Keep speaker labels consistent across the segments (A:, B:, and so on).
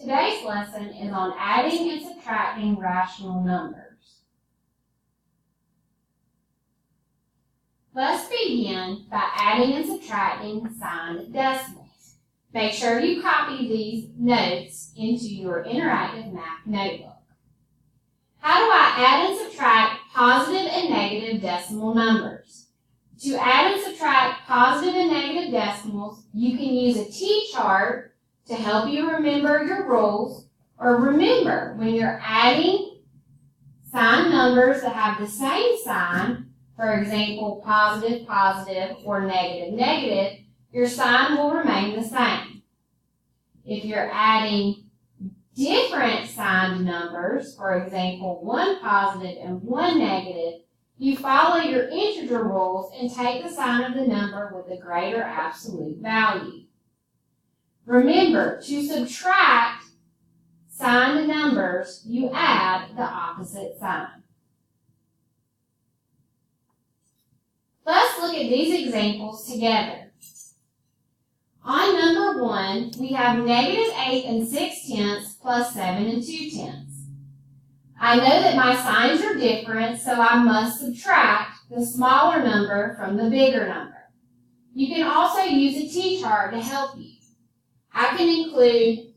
A: Today's lesson is on adding and subtracting rational numbers. Let's begin by adding and subtracting signed decimals. Make sure you copy these notes into your interactive math notebook. How do I add and subtract positive and negative decimal numbers? To add and subtract positive and negative decimals, you can use a T-chart to help you remember your rules, or remember when you're adding signed numbers that have the same sign, for example, positive, positive, or negative, negative, your sign will remain the same. If you're adding different signed numbers, for example, one positive and one negative, you follow your integer rules and take the sign of the number with a greater absolute value. Remember, to subtract signed numbers, you add the opposite sign. Let's look at these examples together. On number 1, we have negative 8 6/10 plus 7 2/10. I know that my signs are different, so I must subtract the smaller number from the bigger number. You can also use a T-chart to help you. I can include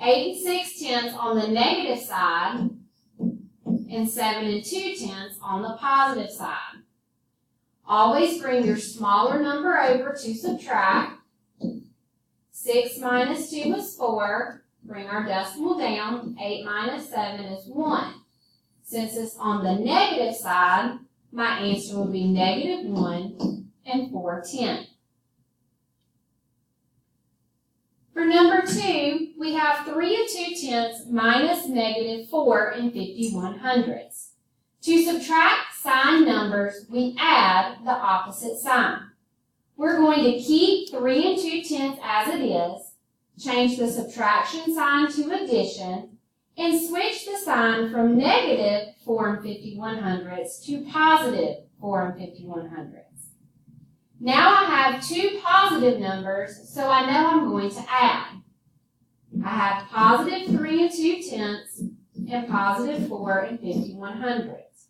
A: 8 6/10 on the negative side and 7 2/10 on the positive side. Always bring your smaller number over to subtract. 6 minus 2 is 4. Bring our decimal down. 8 minus 7 is 1. Since it's on the negative side, my answer will be negative 1 and 4/10. For number 2, we have 3 2/10 minus negative 4 51/100. To subtract signed numbers, we add the opposite sign. We're going to keep 3 2/10 as it is, change the subtraction sign to addition, and switch the sign from negative 4 51/100 to positive 4 51/100. Now I have two positive numbers, so I know I'm going to add. I have positive 3 2/10 and positive 4 51/100.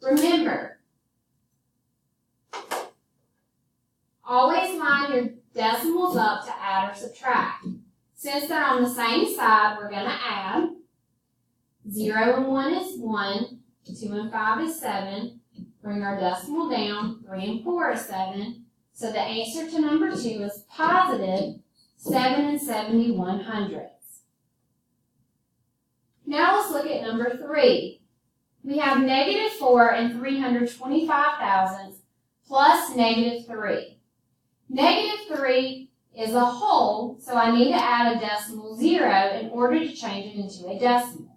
A: Remember, always line your decimals up to add or subtract. Since they're on the same side, we're going to add. 0 and 1 is 1, 2 and 5 is 7. Bring our decimal down. 3 and 4 is 7. So the answer to number 2 is positive 7 71/100. Now let's look at number 3. We have negative 4 and 325,000 plus negative 3. Negative 3 is a whole, so I need to add a decimal 0 in order to change it into a decimal.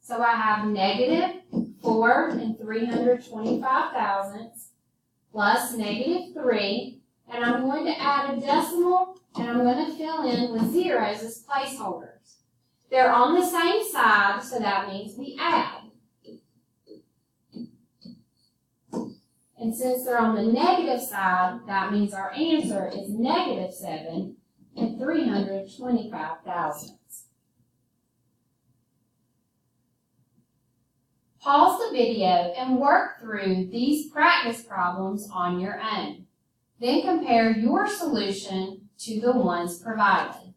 A: So I have negative 4 and 325,000 plus negative 3, and I'm going to add a decimal, and I'm going to fill in with zeros as placeholders. They're on the same side, so that means we add. And since they're on the negative side, that means our answer is negative 7 and 325,000. Pause the video and work through these practice problems on your own. Then compare your solution to the ones provided.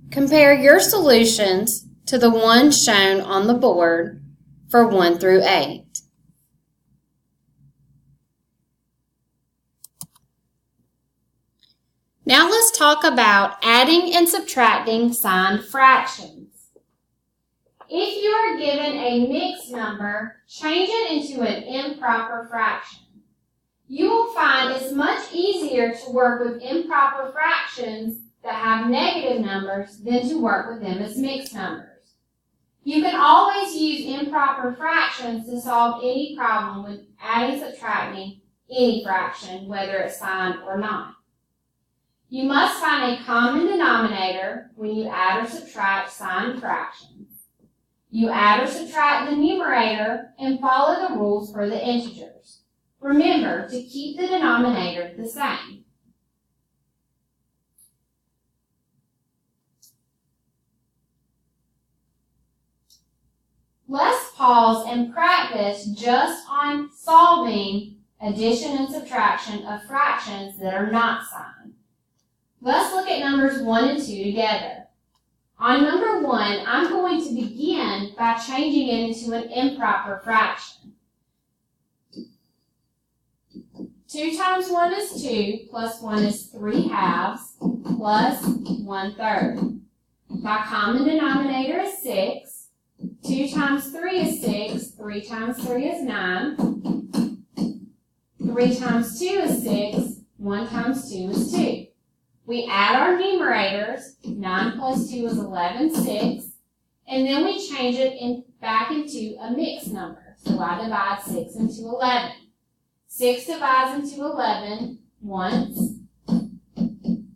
A: Compare your solutions to the ones shown on the board for 1 through 8. Now let's talk about adding and subtracting signed fractions. If you are given a mixed number, change it into an improper fraction. You will find it's much easier to work with improper fractions that have negative numbers than to work with them as mixed numbers. You can always use improper fractions to solve any problem with adding and subtracting any fraction, whether it's signed or not. You must find a common denominator when you add or subtract signed fractions. You add or subtract the numerator and follow the rules for the integers. Remember to keep the denominator the same. Let's pause and practice just on solving addition and subtraction of fractions that are not signed. Let's look at numbers 1 and 2 together. On number 1, I'm going to begin by changing it into an improper fraction. 2 times 1 is 2, plus 1 is 3 halves, plus 1/3. My common denominator is 6. 2 times 3 is 6, 3 times 3 is 9. 3 times 2 is 6, 1 times 2 is 2. We add our numerators, 9 plus 2 is 11, 6, and then we change it back into a mixed number. So I divide 6 into 11. 6 divides into 11 once,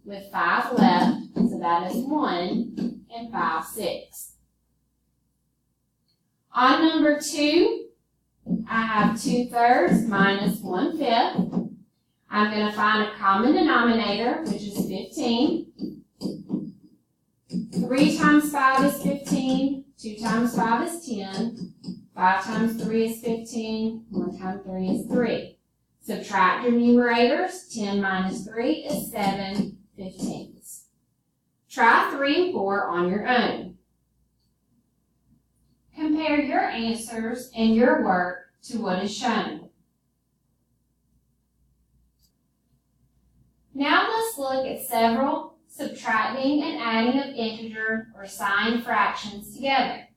A: with 5 left, so that is 1 and 5 6. On number 2, I have 2/3 minus 1/5. I'm going to find a common denominator, which is 15. 3 times 5 is 15. 2 times 5 is 10. 5 times 3 is 15. 1 times 3 is 3. Subtract your numerators. 10 minus 3 is 7 15ths. Try 3 and 4 on your own. Compare your answers and your work to what is shown. Now let's look at several subtracting and adding of integer or signed fractions together.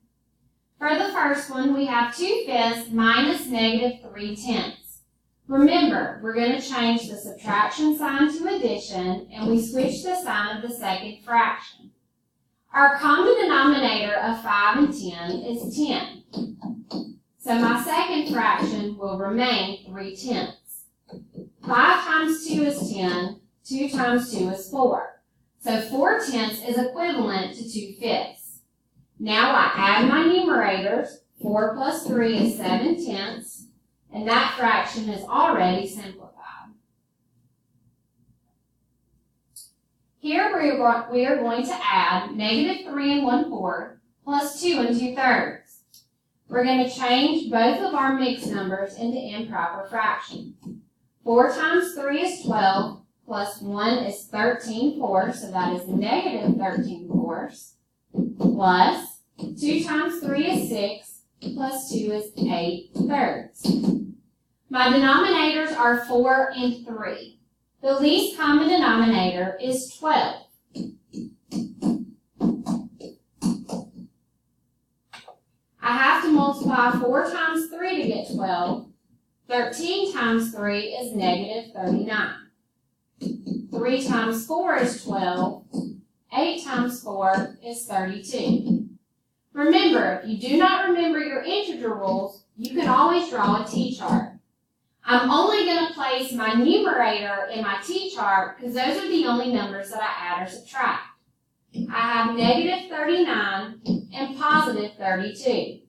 A: For the first one, we have 2/5 minus -3/10. Remember, we're going to change the subtraction sign to addition, and we switch the sign of the second fraction. Our common denominator of 5 and 10 is 10. So my second fraction will remain 3/10. 5 times 2 is 10. 2 times 2 is 4. So 4/10 is equivalent to 2/5. Now I add my numerators. 4 plus 3 is 7/10. And that fraction is already simplified. Here we are going to add -3 1/4 plus 2 2/3. We're going to change both of our mixed numbers into improper fractions. 4 times 3 is 12, plus 1 is 13/4, so that is -13/4, plus 2 times 3 is 6, plus 2 is 8/3. My denominators are 4 and 3. The least common denominator is 12. I have to multiply 4 times 3 to get 12. 13 times 3 is -39. 3 times 4 is 12. 8 times 4 is 32. Remember, if you do not remember your integer rules, you can always draw a T-chart. I'm only going to place my numerator in my T-chart because those are the only numbers that I add or subtract. I have -39 and +32.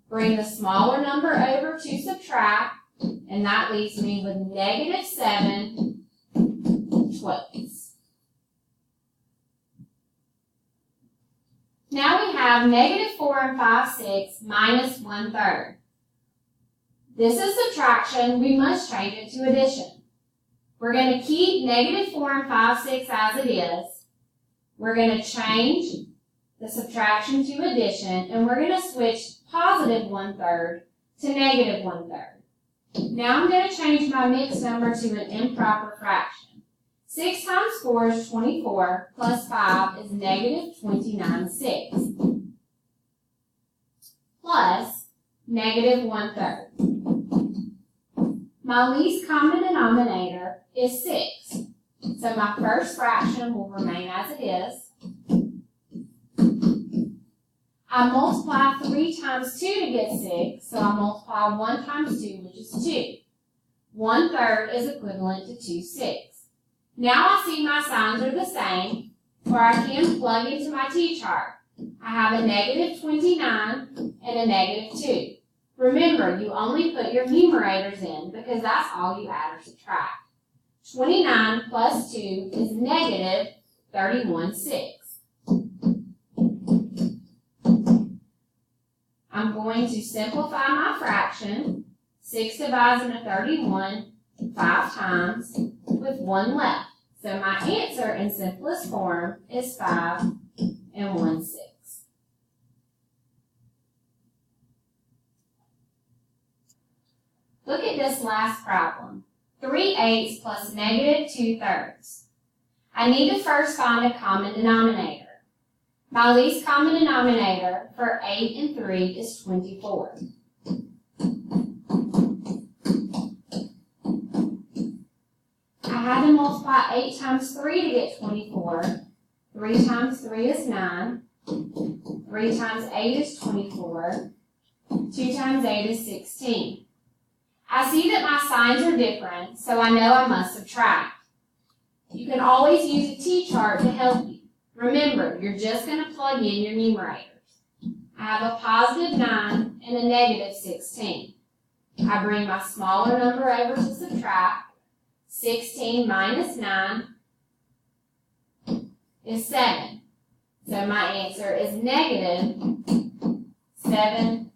A: Bring the smaller number over to subtract, and that leaves me with -7/12. Now we have -4 5/6 minus 1/3. This is subtraction. We must change it to addition. We're going to keep -4 5/6 as it is. We're going to change the subtraction to addition, and we're going to switch +1/3 to -1/3. Now I'm going to change my mixed number to an improper fraction. 6 times 4 is 24, plus 5 is -29/6, plus -1/3. My least common denominator is 6, so my first fraction will remain as it is. I multiply 3 times 2 to get 6, so I multiply 1 times 2, which is 2. 1/3 is equivalent to 2/6. Now I see my signs are the same, or I can plug into my T-chart. I have a -29 and a -2. Remember, you only put your numerators in because that's all you add or subtract. 29 plus 2 is -31/6. I'm going going to simplify my fraction. 6 divides into 31 5 times with 1 left. So my answer in simplest form is 5 1/6. Look at this last problem. 3/8 plus -2/3. I need to first find a common denominator. My least common denominator for 8 and 3 is 24. I had to multiply 8 times 3 to get 24. 3 times 3 is 9. 3 times 8 is 24. 2 times 8 is 16. I see that my signs are different, so I know I must subtract. You can always use a T-chart to help you. Remember, you're just going to plug in your numerators. I have a positive 9 and a negative 16. I bring my smaller number over to subtract. 16 minus 9 is 7. So my answer is negative 7/8.